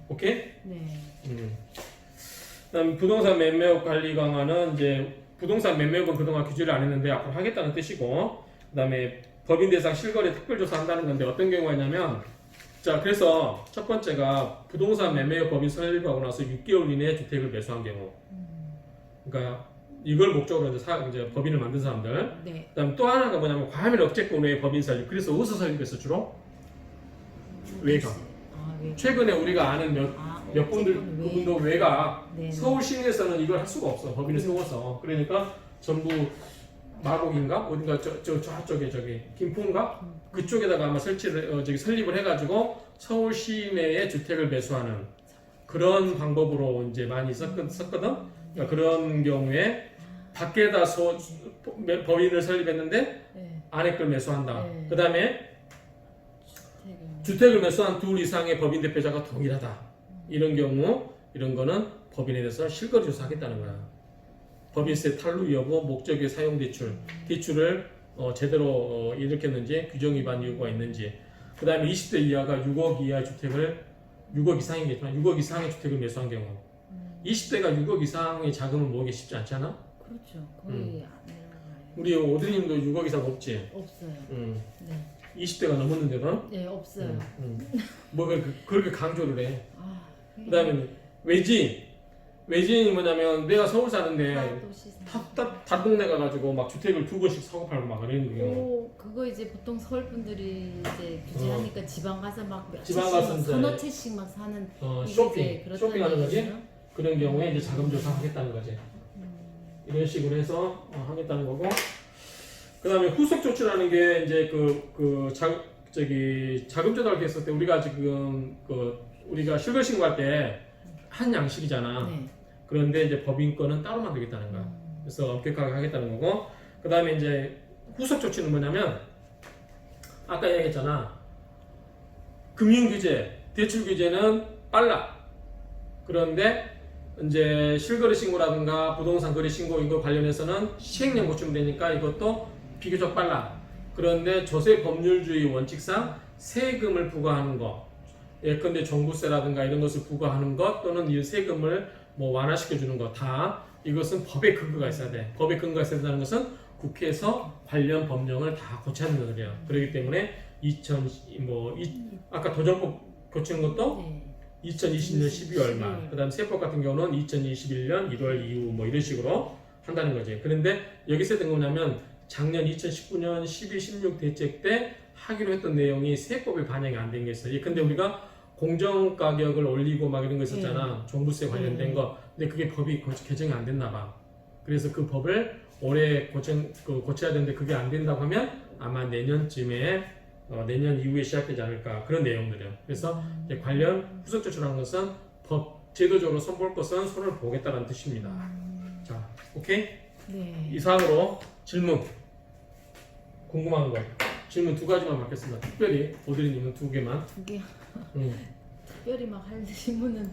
오케이? 네. 그다음 부동산 매매업 관리 강화는 이제 부동산 매매업은 그동안 규제를 안 했는데 앞으로 하겠다는 뜻이고, 그다음에 법인 대상 실거래 특별조사 한다는 건데 어떤 경우가 있냐면, 자 그래서 첫 번째가 부동산 매매업 법인 설립하고 나서 6개월 이내에 주택을 매수한 경우, 그러니까 이걸 목적으로 이제 법인을 만든 사람들. 네. 그다음 또 하나가 뭐냐면 과밀 억제권 외에 법인 설립. 그래서 어디서 설립했어 주로? 외곽. 외곽. 최근에 우리가 아는 몇 분들 그분도 외곽. 네. 서울 시내에서는 이걸 할 수가 없어. 법인을 세워서. 그러니까 전부 마곡인가 어딘가 저쪽에 저기 김포인가 그쪽에다가 아마 설립을 해가지고 서울 시내에 주택을 매수하는 그런 방법으로 이제 많이 썼거든. 그러니까 그런 경우에 밖에다 법인을 설립했는데 네. 안에 걸 매수한다. 네. 그 다음에 주택을 매수한 둘 이상의 법인 대표자가 동일하다. 이런 경우 이런 거는 법인에 대해서 실거래 조사하겠다는 거야. 법인세 탈루 여부, 목적의 사용 대출을 제대로 일으켰는지, 규정 위반 이유가 있는지. 그 다음에 20대 이하가 6억 이하의 주택을 6억 이상이겠지만 6억 이상의 주택을 매수한 경우. 20대가 6억 이상의 자금을 모으기 쉽지 않잖아. 그렇죠. 거의 안 내려가요. 우리 오드리님도 6억 이상 없지? 없어요. 응. 네. 20대가 넘었는데도? 네, 없어요. 뭐 그렇게 강조를 해. 아, 그다음에 외지인이 뭐냐면 내가 서울 사는데 다도시생. 다른 동네 가가지고 막 주택을 2번씩 사고 팔고 막 그러는 거예요. 오, 그거 이제 보통 서울 분들이 이제 규제하니까 지방 가서 막 지방 가서 이제 서너 채씩 막 사는 쇼핑하는 거지. 얘기죠? 그런 경우에 이제 자금 조사하겠다는 거지. 이런 식으로 해서 하겠다는 거고. 그다음에 후속 조치라는 게 이제 자금 조달을 했을 때 우리가 지금 우리가 실거 신고할 때 한 양식이잖아. 네. 그런데 이제 법인권은 따로 만들겠다는 거야. 그래서 엄격하게 하겠다는 거고. 그다음에 이제 후속 조치는 뭐냐면 아까 얘기했잖아. 금융 규제, 대출 규제는 빨라. 그런데 이제 실거래 신고라든가 부동산 거래 신고 이거 관련해서는 시행령 고치면 되니까 이것도 비교적 빨라. 그런데 조세 법률주의 원칙상 세금을 부과하는 것, 예컨대 종부세라든가 이런 것을 부과하는 것 또는 이 세금을 뭐 완화시켜 주는 것 다 이것은 법의 근거가 있어야 돼. 법의 근거가 있어야 된다는 것은 국회에서 관련 법령을 다 고쳐야 된다는 거예요. 그렇기 때문에 아까 도정법 고치는 것도 네. 2020년 12월 말, 그다음 세법 같은 경우는 2021년 1월 이후 뭐 이런 식으로 한다는 거지. 그런데 여기서 된 거냐면 작년 2019년 12, 16 대책 때 하기로 했던 내용이 세법에 반영이 안 된 게 있어요. 근데 우리가 공정 가격을 올리고 막 이런 거 있었잖아. 종부세 관련된 거. 근데 그게 법이 개정이 안 됐나 봐. 그래서 그 법을 올해 고쳐야 되는데 그게 안 된다고 하면 아마 내년쯤에 내년 이후에 시작되지 않을까 그런 내용들이에요. 그래서 이제 관련 후속 조치라는 것은 법 제도적으로 손볼 것은 손을 보겠다는 뜻입니다. 자, 오케이? 네. 이상으로 질문 궁금한 거 질문 2가지만 받겠습니다. 특별히 오드리님은 2개만. 그게 특별히 막 할 질문은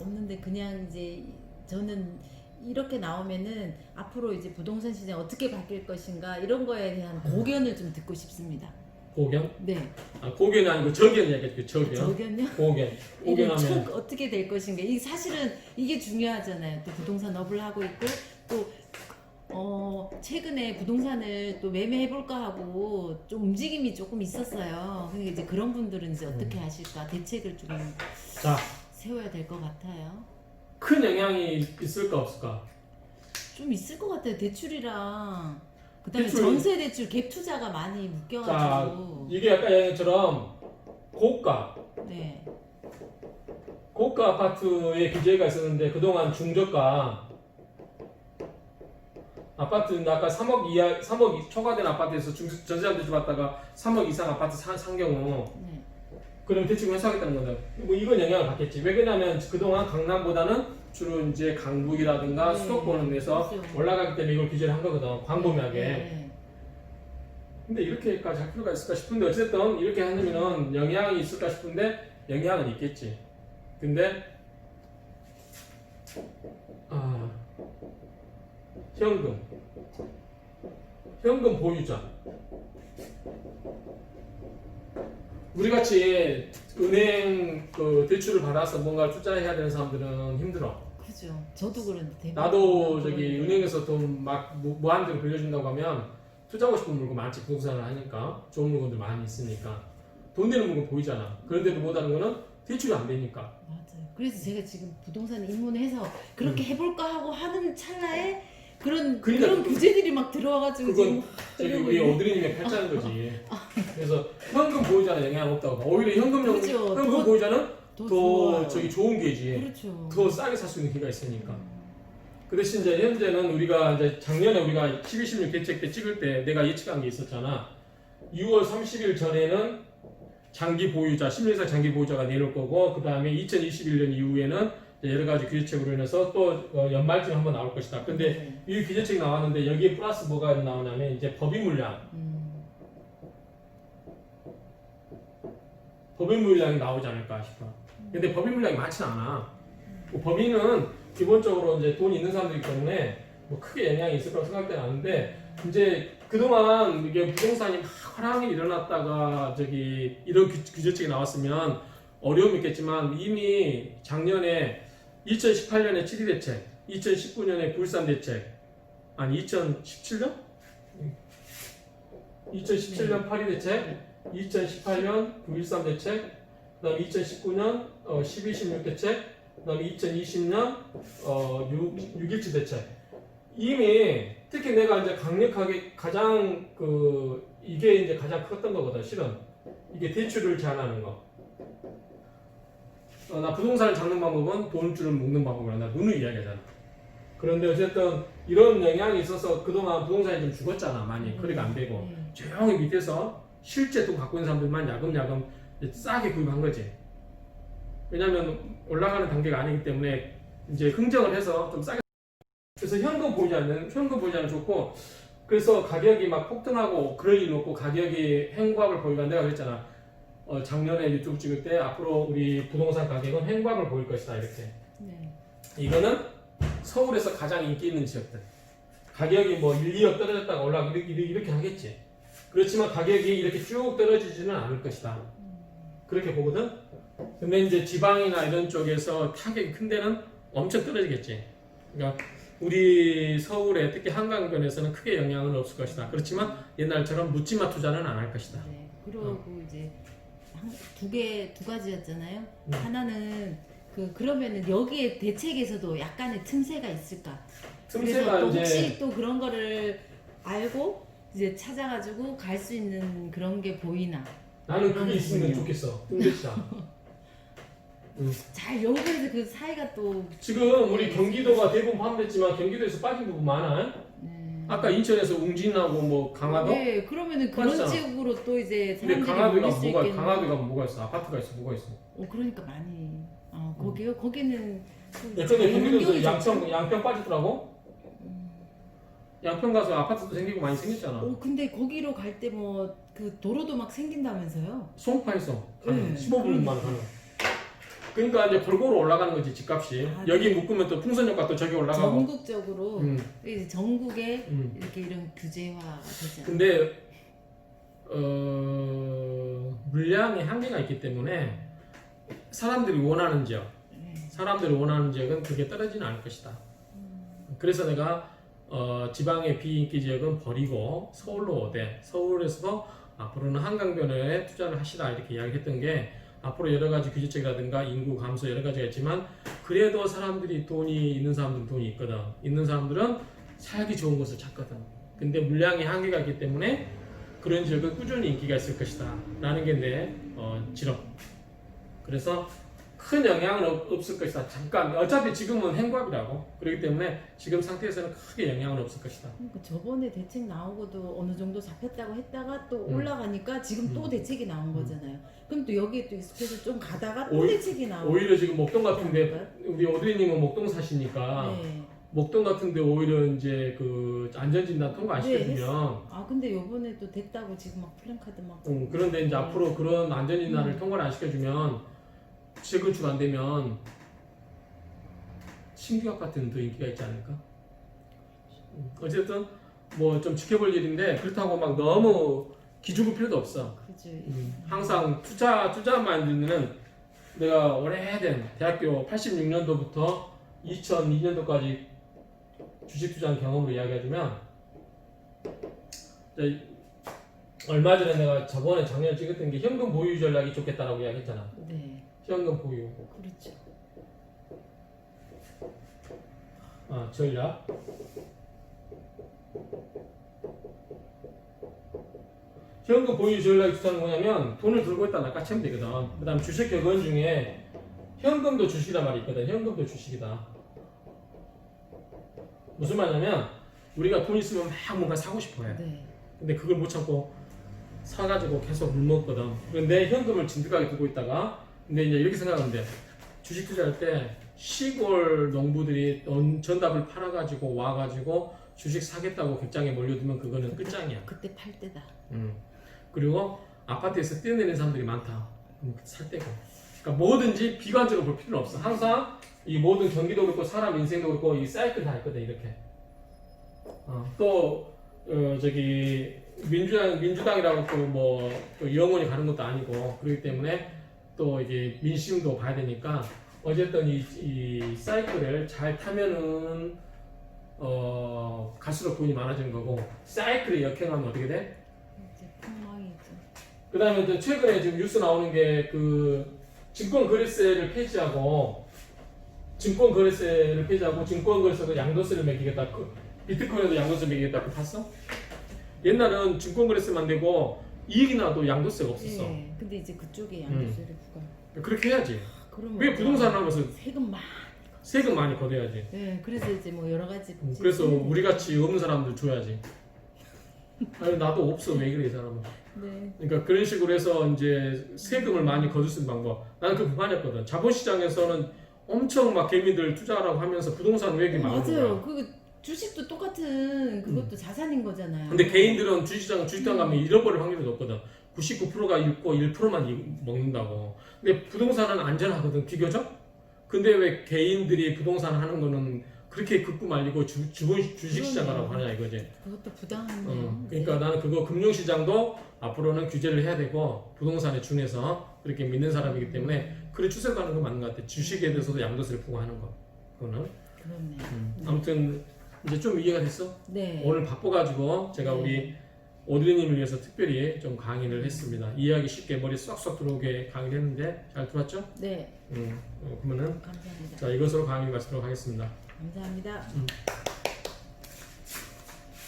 없는데 그냥 이제 저는 이렇게 나오면은 앞으로 이제 부동산 시장 어떻게 바뀔 것인가 이런 거에 대한 고견을 좀 듣고 싶습니다. 고견? 네. 아, 고견이 아니고 저견 얘기했죠. 저견. 저견요? 고견. 이게 고견하면 어떻게 될 것인가. 이 사실은 이게 중요하잖아요. 또 부동산 업을 하고 있고 또 최근에 부동산을 또 매매해볼까 하고 좀 움직임이 조금 있었어요. 그러니까 이제 그런 분들은 이제 어떻게 하실까 대책을 좀 자, 세워야 될 것 같아요. 큰 영향이 있을까 없을까? 좀 있을 것 같아요. 대출이랑 그다음에 대출. 전세 대출 갭 투자가 많이 자, 묶여가지고 이게 아까 얘기처럼 고가 아파트의 규제가 있었는데 그동안 중저가 아파트는 아까 3억 초과된 아파트에서 전세자금 대출 받다가 3억 이상 아파트 산 경우 그럼 대출금 회수하겠다는 건데 뭐 이건 영향을 받겠지. 왜 그러냐면 그동안 강남보다는 주로 이제 강북이라든가 수도권에서 그렇죠. 올라가기 때문에 이걸 규제를 한 거거든. 광범위하게. 네. 근데 이렇게까지 할 필요가 있을까 싶은데 어쨌든 이렇게 하면은 영향이 있을까 싶은데 영향은 있겠지. 근데 현금 보유자 우리같이 은행 대출을 받아서 뭔가 투자해야 되는 사람들은 힘들어. 그죠. 저도 그런데 나도 은행에서 돈 막 무한대로 빌려준다고 하면 투자하고 싶은 물건 많지. 부동산을 하니까 좋은 물건들 많이 있으니까 돈 되는 물건 보이잖아. 그런데도 못하는 거는 대출이 안 되니까. 맞아요. 그래서 제가 지금 부동산 입문해서 그렇게 해볼까 하고 하는 찰나에 그런 규제들이 막 들어와가지고 그건 지금 우리 어드리님의 팔자는 거지. 그래서 현금 보유자는 영향 없다고. 오히려 현금 보유자는 더 좋은 기회지. 그렇죠. 더 싸게 살 수 있는 기회가 있으니까. 그 대신 이제 현재는 우리가 이제 작년에 우리가 12, 16 대책 때 찍을 때 내가 예측한 게 있었잖아. 6월 30일 전에는 장기 보유자, 심리상 장기 보유자가 내려올 거고, 그 다음에 2021년 이후에는 여러 가지 규제책으로 인해서 또 연말쯤에 한번 나올 것이다. 근데 이 규제책이 나왔는데 여기에 플러스 뭐가 나오냐면 이제 법인 물량이 나오지 않을까 싶어. 근데 법인 물량이 많지는 않아. 뭐 법인은 기본적으로 이제 돈이 있는 사람들이기 때문에 뭐 크게 영향이 있을 거라고 생각되는 않는데 이제 그동안 이게 부동산이 막 화랑이 일어났다가 이런 규제책이 나왔으면 어려움이 있겠지만 이미 작년에 2018년에 7.2 대책, 2019년에 9.13 대책, 아니 2017년? 2017년 8.2 대책, 2018년 9.13 대책, 그 다음에 2019년 12.16 대책, 그 다음에 2020년 6.17 대책. 이미 특히 내가 이제 강력하게 가장 이게 이제 가장 컸던 거거든, 실은. 이게 대출을 제한하는 거. 나 부동산을 잡는 방법은 돈줄을 묶는 방법이라 나 누누이 이야기하잖아. 그런데 어쨌든 이런 영향이 있어서 그동안 부동산이 좀 죽었잖아, 많이. 거래가 안 되고. 조용히 밑에서 실제 돈 갖고 있는 사람들만 야금야금 싸게 구입한 거지. 왜냐면 올라가는 단계가 아니기 때문에 이제 흥정을 해서 좀 싸게. 그래서 현금 보유자는 좋고, 그래서 가격이 막 폭등하고 그럴 일 없고 가격이 횡보합을 보이가 내가 그랬잖아. 작년에 유튜브 찍을 때 앞으로 우리 부동산 가격은 횡보합을 보일 것이다 이렇게. 네. 이거는 서울에서 가장 인기 있는 지역들. 가격이 뭐 1, 2억 떨어졌다가 올라가고 이렇게 하겠지. 그렇지만 가격이 이렇게 쭉 떨어지지는 않을 것이다. 그렇게 보거든. 근데 이제 지방이나 이런 쪽에서 타격이 큰 데는 엄청 떨어지겠지. 그러니까 우리 서울에 특히 한강변에서는 크게 영향은 없을 것이다. 그렇지만 옛날처럼 묻지마 투자는 안 할 것이다. 네. 그리고 이제 두 가지였잖아요. 하나는 그러면은 여기에 대책에서도 약간의 틈새가 있을까? 그래서 틈새가 또 이제 혹시 또 그런 거를 알고 이제 찾아가지고 갈 수 있는 그런 게 보이나? 나는 그게 있으면 그렇군요. 좋겠어. 뜬대시장. 잘 연결해서 그 사이가 또 지금 우리 경기도가 대부분 포함됐지만 경기도에서 빠진 부분 많아. 아까 인천에서 웅진하고 뭐 강화도. 네, 그러면은 그런 맞잖아. 지역으로 또 이제 근데 사람들이 몰릴 수 있겠네. 강화도가 뭐가 있어? 아파트가 있어, 뭐가 있어? 그러니까 많이. 거기요? 거기는 예전에 경기도에서 환경이 양평 빠지더라고. 양평 가서 아파트도 생기고 많이 생겼잖아. 근데 거기로 갈 때 뭐 그 도로도 막 생긴다면서요? 송파에서 가는 네. 15분만 가는. 그러니까 이제 골고루 올라가는 거지 집값이. 여기 묶으면 또 풍선효과 또 저기 올라가고. 전국적으로 이제 전국에 이렇게 이런 규제화가 되잖아요. 근데 물량의 한계가 있기 때문에 사람들이 원하는 지역은 그게 떨어지는 않을 것이다. 그래서 내가 지방의 비인기 지역은 버리고 서울로 오되 서울에서도 앞으로는 한강변에 투자를 하시라 이렇게 이야기했던 게 앞으로 여러 가지 규제책이라든가 인구 감소 여러 가지가 있지만 그래도 사람들이 돈이 있는 사람들은 돈이 있거든. 있는 사람들은 살기 좋은 곳을 찾거든. 근데 물량의 한계가 있기 때문에 그런 지역은 꾸준히 인기가 있을 것이다 라는 게 내 지름. 그래서 큰 영향은 없을 것이다. 잠깐 어차피 지금은 행보합이라고. 그렇기 때문에 지금 상태에서는 크게 영향은 없을 것이다. 그러니까 저번에 대책 나오고도 어느 정도 잡혔다고 했다가 또 올라가니까 지금 또 대책이 나온 거잖아요. 그럼 또 여기에 또 익숙해서 좀 가다가 또 대책이 나오고. 오히려 지금 목동 같은데 우리 어드리님은 목동 사시니까 네. 목동 같은데 오히려 이제 그 안전진단 통과 안 시켜주면 근데 요번에 또 됐다고 지금 막 플랜카드 막. 그런데 이제 앞으로 그런 안전진단을 통과를 안 시켜주면 지역 건축 안 되면 신규 아파트는 더 인기가 있지 않을까? 어쨌든 뭐 좀 지켜볼 일인데 그렇다고 막 너무 기죽을 필요도 없어. 그죠. 항상 투자만 듣는 내가 오래된 대학교 86년도부터 2002년도까지 주식 투자한 경험으로 이야기해주면 얼마 전에 내가 저번에 작년에 찍었던 게 현금 보유 전략이 좋겠다라고 이야기했잖아. 네. 현금 보유. 그렇죠. 전략. 현금 보유 전략이 좋다는 거냐면 돈을 들고 있다 낚아채면 되거든. 그 다음 주식 격언 중에 현금도 주식이란 말이 있거든. 현금도 주식이다. 무슨 말이냐면 우리가 돈 있으면 막 뭔가 사고 싶어 해. 네. 근데 그걸 못 참고 사가지고 계속 물먹거든. 그런데 현금을 진득하게 두고 있다가 근데 이제 이렇게 생각하면 돼. 주식 투자할 때 시골 농부들이 전답을 팔아가지고 와가지고 주식 사겠다고 객장에 몰려들면 그거는 끝장이야. 그때 팔 때다. 그리고 아파트에서 뛰어내리는 사람들이 많다. 살 때고. 그러니까 뭐든지 비관적으로 볼 필요는 없어. 항상 이 모든 경기도 그렇고 사람 인생도 그렇고 이 사이클 다 있거든 이렇게. 또 저기 민주당이라고 또 뭐 또 영원히 가는 것도 아니고 그렇기 때문에 또 이게 민심도 봐야 되니까 어쨌든 이 사이클을 잘 타면은 갈수록 돈이 많아지는 거고 사이클이 역행하면 어떻게 돼? 이제 폭망이죠. 그 다음에 또 최근에 지금 뉴스 나오는 게 그 증권거래세를 폐지하고 증권거래소도 양도세를 매기겠다. 그 비트코인에도 양도세 매기겠다. 그거 봤어? 옛날은 증권거래세만 내고 이익이 나도 양도세가 없었어. 예. 근데 이제 그쪽에 양도세를 부과. 그렇게 해야지. 그러면 왜 부동산을 하면서 세금 많이. 세금 많이 걷어야지. 네, 그래서 이제 뭐 여러 가지. 그래서 우리 같이 없는 사람들 줘야지. 아니 나도 없어 왜 그래 이 사람은. 네. 그러니까 그런 식으로 해서 이제 세금을 많이 거둘 수 있는 방법. 나는 그 불만이었거든. 자본시장에서는 엄청 막 개미들 투자하라고 하면서 부동산 왜 이렇게 많은 거야. 맞아요. 그 주식도 똑같은 그것도 자산인 거잖아요. 근데 개인들은 주식장 가면 잃어버릴 확률이 높거든. 99%가 잃고 1%만 먹는다고. 근데 부동산은 안전하거든 비교적. 근데 왜 개인들이 부동산 하는 거는 그렇게 긋고 말리고 주식시장이라고 하냐 이거지. 그것도 부당하네요. 그러니까 나는 그거 금융시장도 앞으로는 규제를 해야 되고 부동산에 준해서 그렇게 믿는 사람이기 때문에 그런 추세도 하는 거 맞는 것 같아. 주식에 대해서도 양도세를 부과하는 거. 그거는. 그렇네. 아무튼 이제 좀 이해가 됐어? 네. 오늘 바빠가지고 제가 우리 오드리님을 위해서 특별히 좀 강의를 했습니다. 이해하기 쉽게 머리 쏙쏙 들어오게 강의를 했는데 잘 들었죠? 네. 그러면은 감사합니다. 자 이것으로 강의 마치도록 하겠습니다. 감사합니다.